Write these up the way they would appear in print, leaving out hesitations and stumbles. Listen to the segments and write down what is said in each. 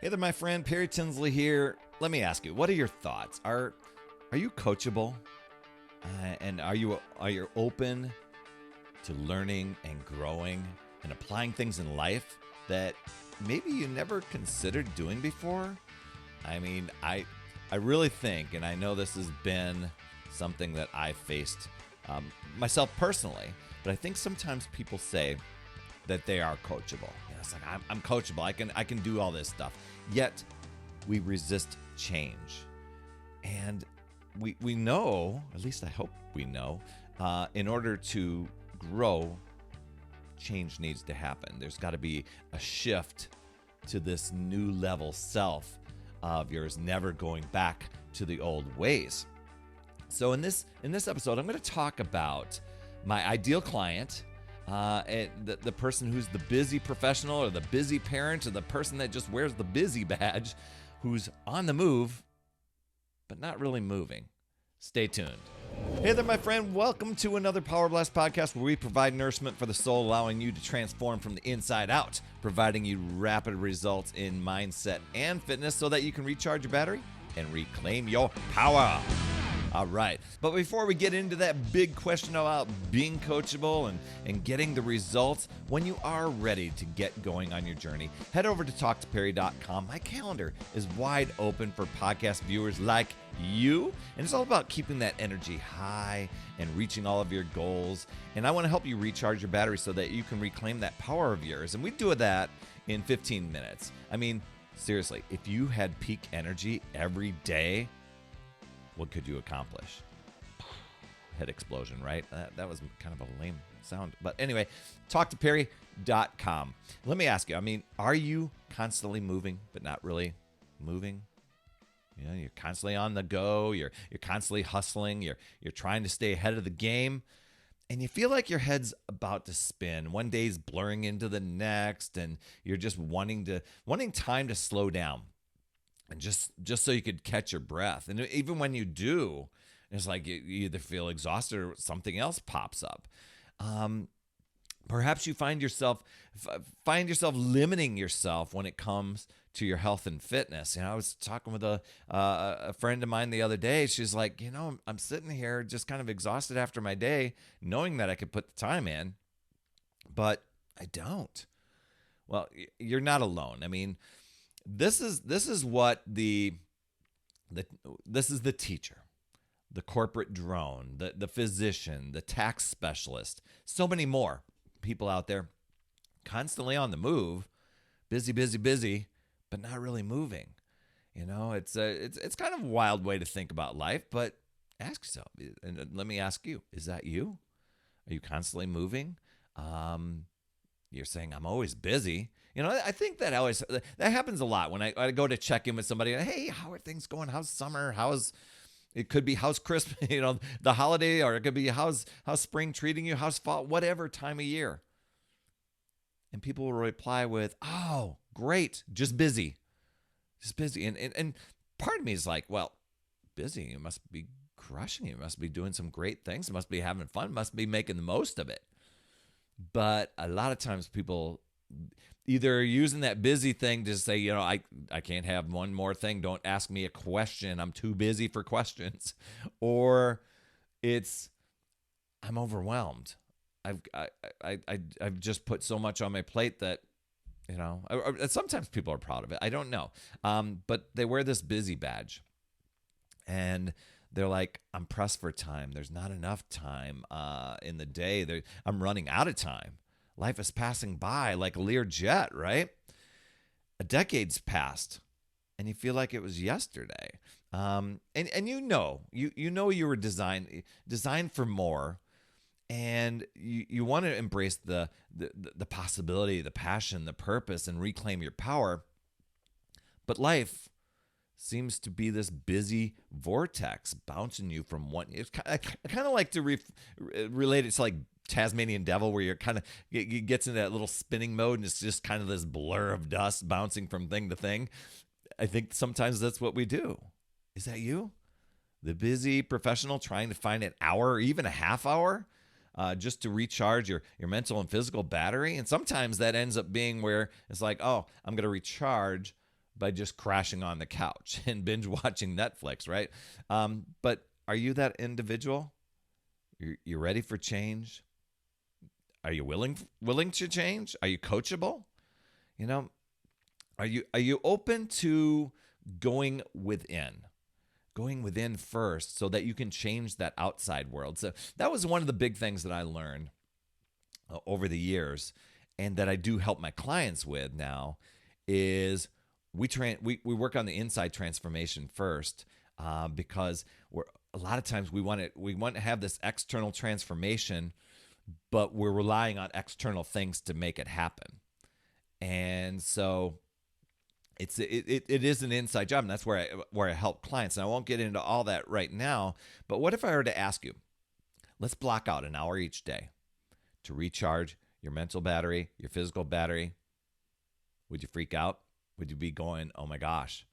Hey there, my friend. Perry Tinsley here. Let me ask you, what are your thoughts? Are you coachable? And are you open to learning and growing and applying things in life that maybe you never considered doing before? I mean, I really think, and I know this has been something that I faced myself personally, but I think sometimes people say that they are coachable. You know, it's like I'm coachable. I can do all this stuff. Yet we resist change, and we know, at least I hope we know, in order to grow, change needs to happen. There's got to be a shift to this new level self of yours, never going back to the old ways. So in this episode, I'm going to talk about my ideal client, and the person who's the busy professional or the busy parent or the person that just wears the busy badge, who's on the move, but not really moving. Stay tuned. Hey there, my friend. Welcome to another Power Blast podcast where we provide nourishment for the soul, allowing you to transform from the inside out, providing you rapid results in mindset and fitness so that you can recharge your battery and reclaim your power. All right. But before we get into that big question about being coachable and getting the results, when you are ready to get going on your journey, head over to talktoperry.com. My calendar is wide open for podcast viewers like you, and it's all about keeping that energy high and reaching all of your goals. And I want to help you recharge your battery so that you can reclaim that power of yours. And we do that in 15 minutes. I mean, seriously, if you had peak energy every day, what could you accomplish? Head explosion, right? That was kind of a lame sound. But anyway, talktoperry.com. Let me ask you, I mean, are you constantly moving, but not really moving? You know, you're constantly on the go. You're constantly hustling. You're trying to stay ahead of the game. And you feel like your head's about to spin. One day's blurring into the next, and you're just wanting time to slow down. And just so you could catch your breath. And even when you do, it's like you either feel exhausted or something else pops up. Perhaps you find yourself limiting yourself when it comes to your health and fitness. You know, I was talking with a friend of mine the other day. She's like, you know, I'm sitting here just kind of exhausted after my day, knowing that I could put the time in, but I don't. Well, you're not alone. I mean, This is what this is the teacher, the corporate drone, the physician, the tax specialist, so many more people out there constantly on the move, busy, but not really moving. You know, it's kind of a wild way to think about life, but ask yourself, and let me ask you, is that you? Are you constantly moving? You're saying, I'm always busy. You know, I think that happens a lot when I go to check in with somebody. Hey, how are things going? How's summer? How's Christmas? You know, the holiday, or it could be how's spring treating you? How's fall? Whatever time of year. And people will reply with, "Oh, great, just busy." And part of me is like, well, busy. You must be crushing it. You must be doing some great things. You must be having fun. Must be making the most of it. But a lot of times people either using that busy thing to say, you know, I can't have one more thing. Don't ask me a question. I'm too busy for questions. Or it's, I'm overwhelmed. I've just put so much on my plate that, you know, sometimes people are proud of it. I don't know. But they wear this busy badge, and they're like, I'm pressed for time. There's not enough time in the day. I'm running out of time. Life is passing by like a Lear jet, right? A decade's passed, and you feel like it was yesterday. And you know you were designed for more, and you want to embrace the possibility, the passion, the purpose, and reclaim your power. But life seems to be this busy vortex bouncing you from one. I kind of like to relate it to like Tasmanian Devil, where you're kind of, it gets into that little spinning mode, and it's just kind of this blur of dust bouncing from thing to thing. I think sometimes that's what we do. Is that you? The busy professional trying to find an hour or even a half hour just to recharge your mental and physical battery. And sometimes that ends up being where it's like, oh, I'm going to recharge by just crashing on the couch and binge watching Netflix, right? But are you that individual? You're ready for change? Are you willing to change? Are you coachable? You know, are you open to going within? Going within first so that you can change that outside world. So that was one of the big things that I learned over the years and that I do help my clients with now is we work on the inside transformation first because a lot of times we want to have this external transformation, but we're relying on external things to make it happen. And so it is an inside job, and that's where I help clients. And I won't get into all that right now, but what if I were to ask you, let's block out an hour each day to recharge your mental battery, your physical battery? Would you freak out? Would you be going, oh my gosh,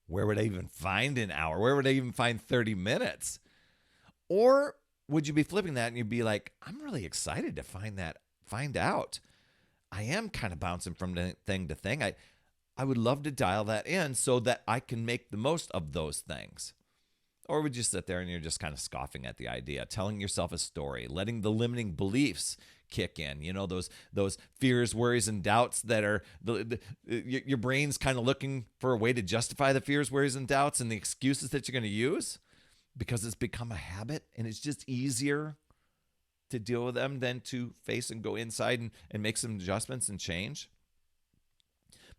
where would I even find an hour? Where would I even find 30 minutes? Or would you be flipping that and you'd be like, I'm really excited to find out. I am kind of bouncing from thing to thing. I would love to dial that in so that I can make the most of those things. Or would you sit there and you're just kind of scoffing at the idea, telling yourself a story, letting the limiting beliefs kick in, those fears, worries, and doubts that are your brain's kind of looking for a way to justify the fears, worries, and doubts and the excuses that you're going to use because it's become a habit and it's just easier to deal with them than to face and go inside and make some adjustments and change.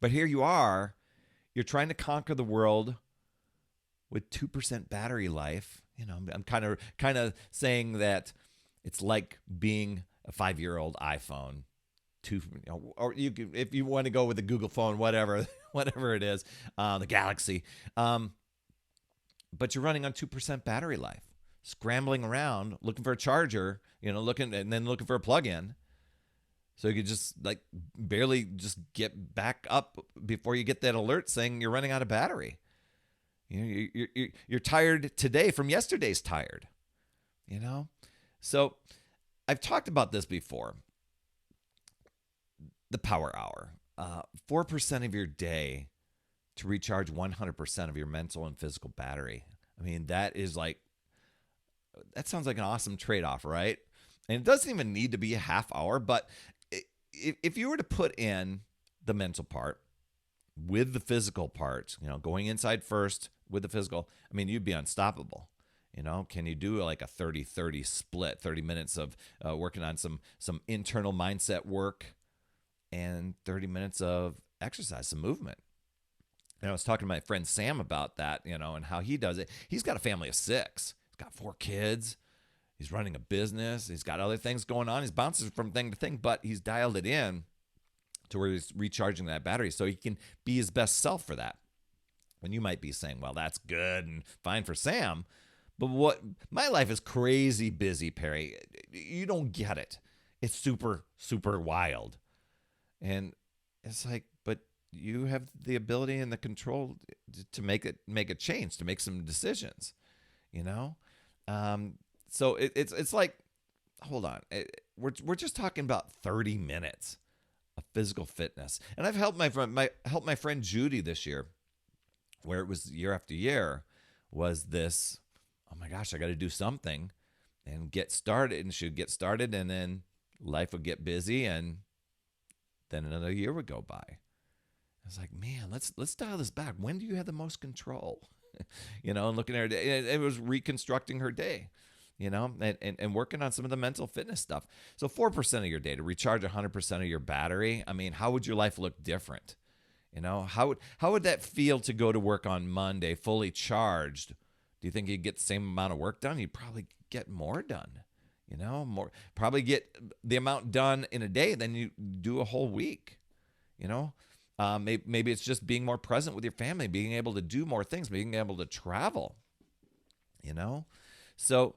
But here you are, you're trying to conquer the world with 2% battery life. I'm kind of saying that it's like being a 5-year-old iPhone. Or you can, if you want to go with the Google phone, whatever it is, the Galaxy. But you're running on 2% battery life, scrambling around, looking for a charger, looking for a plug-in. So you could just barely just get back up before you get that alert saying you're running out of battery. You're tired today from yesterday's tired. So I've talked about this before. The power hour, 4% of your day to recharge 100% of your mental and physical battery. I mean, that sounds like an awesome trade-off, right? And it doesn't even need to be a half hour, but if you were to put in the mental part with the physical part, going inside first with the physical, I mean, you'd be unstoppable. Can you do like a 30-30 split, 30 minutes of working on some internal mindset work and 30 minutes of exercise, some movement? And I was talking to my friend Sam about that, and how he does it. He's got a family of 6. He's got 4 kids. He's running a business. He's got other things going on. He's bouncing from thing to thing, but he's dialed it in to where he's recharging that battery so he can be his best self for that. And you might be saying, well, that's good and fine for Sam, but my life is crazy busy, Perry. You don't get it. It's super, super wild. And it's like, but you have the ability and the control to make a change, to make some decisions, So it's like, hold on, we're just talking about 30 minutes of physical fitness, and I've helped my friend Judy this year, where it was year after year, was this, oh my gosh, I got to do something and get started, and she'd get started, and then life would get busy, and then another year would go by. I was like, man, let's dial this back. When do you have the most control? And looking at her day, it was reconstructing her day. And working on some of the mental fitness stuff. So 4% of your day to recharge 100% of your battery. I mean, how would your life look different? How would that feel to go to work on Monday fully charged? Do you think you'd get the same amount of work done? You'd probably get more done. Probably get the amount done in a day than you do a whole week. Maybe it's just being more present with your family, being able to do more things, being able to travel. So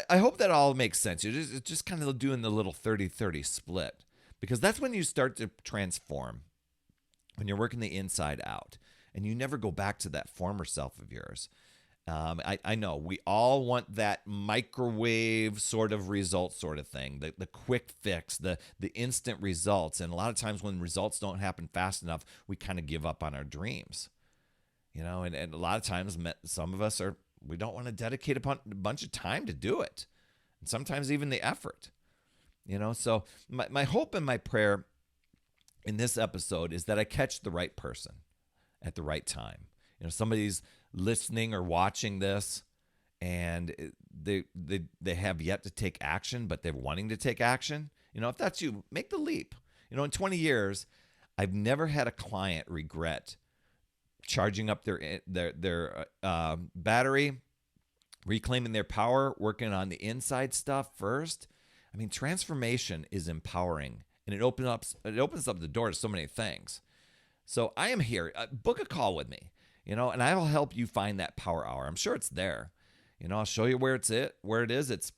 I hope that all makes sense. You're just kind of doing the little 30-30 split, because that's when you start to transform, when you're working the inside out and you never go back to that former self of yours. I know we all want that microwave sort of result sort of thing, the quick fix, the instant results. And a lot of times when results don't happen fast enough, we kind of give up on our dreams. And a lot of times some of us we don't want to dedicate a bunch of time to do it. And sometimes even the effort, So my hope and my prayer in this episode is that I catch the right person at the right time. Somebody's listening or watching this and they have yet to take action, but they're wanting to take action. If that's you, make the leap. In 20 years, I've never had a client regret charging up their battery, reclaiming their power, working on the inside stuff first. I mean, transformation is empowering, and it opens up the door to so many things. So I am here. Book a call with me, and I will help you find that power hour. I'm sure it's there. I'll show you where it is. It's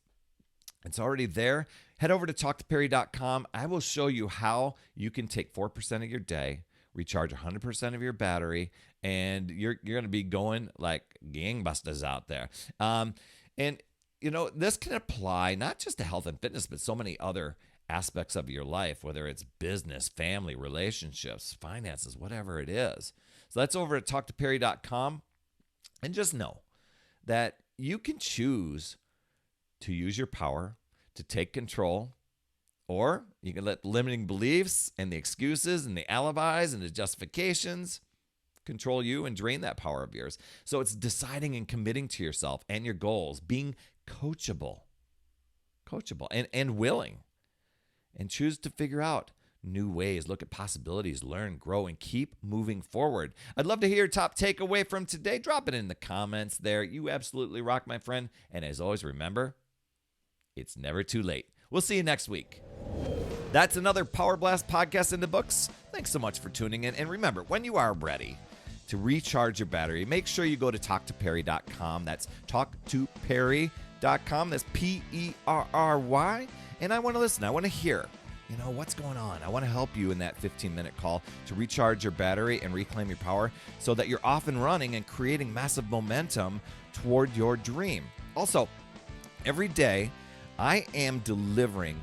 already there. Head over to talktoperry.com. I will show you how you can take 4% of your day, recharge 100% of your battery, and you're going to be going like gangbusters out there. This can apply not just to health and fitness, but so many other aspects of your life, whether it's business, family, relationships, finances, whatever it is. So that's over at talktoperry.com. And just know that you can choose to use your power to take control, or you can let limiting beliefs and the excuses and the alibis and the justifications control you and drain that power of yours. So it's deciding and committing to yourself and your goals, being coachable and willing, and choose to figure out new ways, look at possibilities, learn, grow, and keep moving forward. I'd love to hear your top takeaway from today. Drop it in the comments there. You absolutely rock, my friend. And as always, remember, it's never too late. We'll see you next week. That's another Power Blast podcast in the books. Thanks so much for tuning in. And remember, when you are ready to recharge your battery, make sure you go to talktoperry.com. That's talktoperry.com. That's Perry. And I want to listen. I want to hear, what's going on. I want to help you in that 15-minute call to recharge your battery and reclaim your power so that you're off and running and creating massive momentum toward your dream. Also, every day, I am delivering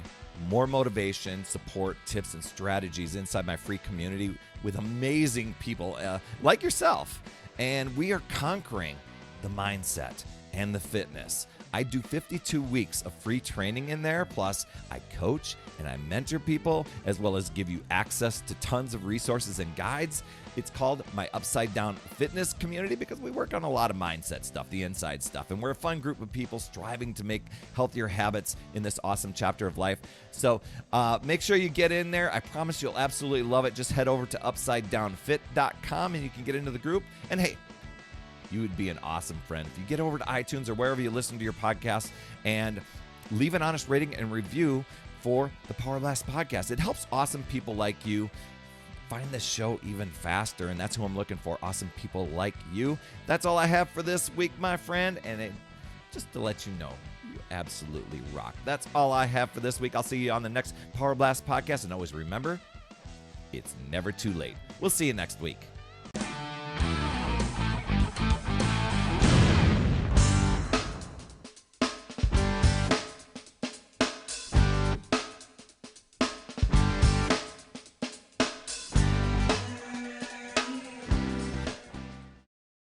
more motivation, support, tips, and strategies inside my free community with amazing people like yourself. And we are conquering the mindset and the fitness. I do 52 weeks of free training in there. Plus, I coach and I mentor people, as well as give you access to tons of resources and guides. It's called my Upside Down Fitness community because we work on a lot of mindset stuff, the inside stuff. And we're a fun group of people striving to make healthier habits in this awesome chapter of life. So make sure you get in there. I promise you'll absolutely love it. Just head over to UpsideDownFit.com and you can get into the group. And hey, you would be an awesome friend if you get over to iTunes or wherever you listen to your podcast and leave an honest rating and review for the Power Blast podcast. It helps awesome people like you find this show even faster, and that's who I'm looking for, awesome people like you. That's all I have for this week, my friend, and just to let you know, you absolutely rock. That's all I have for this week. I'll see you on the next Power Blast podcast, and always remember, it's never too late. We'll see you next week.